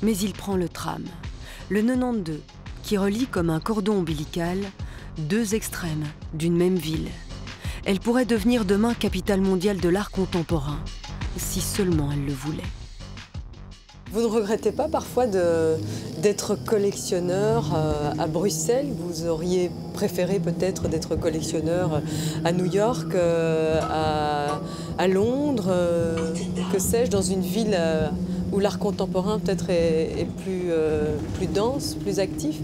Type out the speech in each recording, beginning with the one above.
Mais il prend le tram, le 92, qui relie comme un cordon ombilical deux extrêmes d'une même ville. Elle pourrait devenir demain capitale mondiale de l'art contemporain, si seulement elle le voulait. Vous ne regrettez pas parfois d'être collectionneur à Bruxelles? Vous auriez préféré peut-être d'être collectionneur à New York, à Londres, que sais-je, dans une ville où l'art contemporain peut-être est plus dense, plus actif?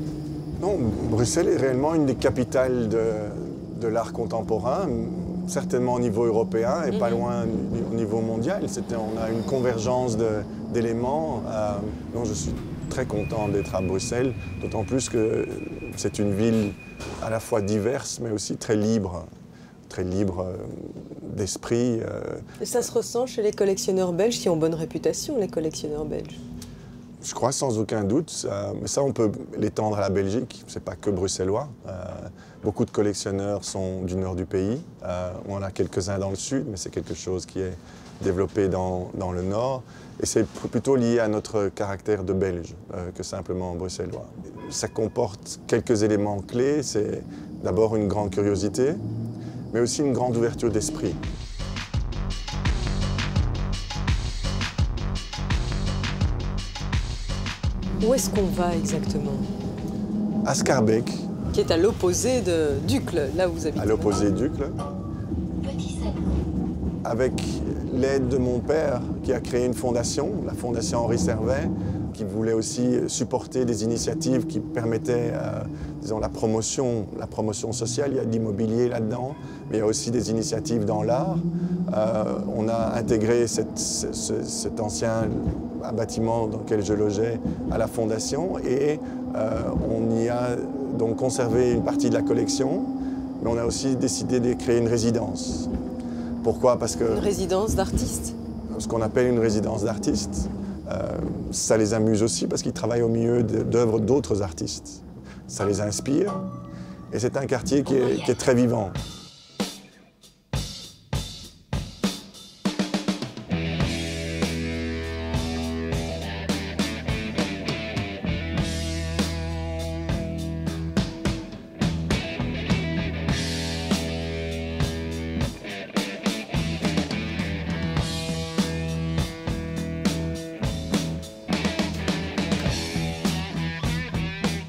Non, Bruxelles est réellement une des capitales de l'art contemporain, certainement au niveau européen et pas loin au niveau mondial. On a une convergence d'éléments. Non, je suis très content d'être à Bruxelles, d'autant plus que c'est une ville à la fois diverse mais aussi très libre d'esprit. Et ça se ressent chez les collectionneurs belges qui ont bonne réputation, les collectionneurs belges? Je crois sans aucun doute, mais ça on peut l'étendre à la Belgique, c'est pas que bruxellois. Beaucoup de collectionneurs sont du nord du pays, on en a quelques-uns dans le sud, mais c'est quelque chose qui est développé dans le nord. Et c'est plutôt lié à notre caractère de belge que simplement bruxellois. Ça comporte quelques éléments clés, c'est d'abord une grande curiosité, mais aussi une grande ouverture d'esprit. Où est-ce qu'on va exactement? À Schaerbeek. Qui est à l'opposé de d'Uccle, là où vous habitez. À l'opposé d'Uccle. Avec l'aide de mon père, qui a créé une fondation, la Fondation Henri Servet, qui voulait aussi supporter des initiatives qui permettaient, disons, la promotion sociale. Il y a de l'immobilier là-dedans, mais il y a aussi des initiatives dans l'art. On a intégré cet ancien bâtiment dans lequel je logeais à la Fondation et on y a donc conservé une partie de la collection, mais on a aussi décidé de créer une résidence. Pourquoi? Parce que... Une résidence d'artistes? Ce qu'on appelle une résidence d'artistes. Ça les amuse aussi parce qu'ils travaillent au milieu d'œuvres d'autres artistes. Ça les inspire et c'est un quartier qui est très vivant.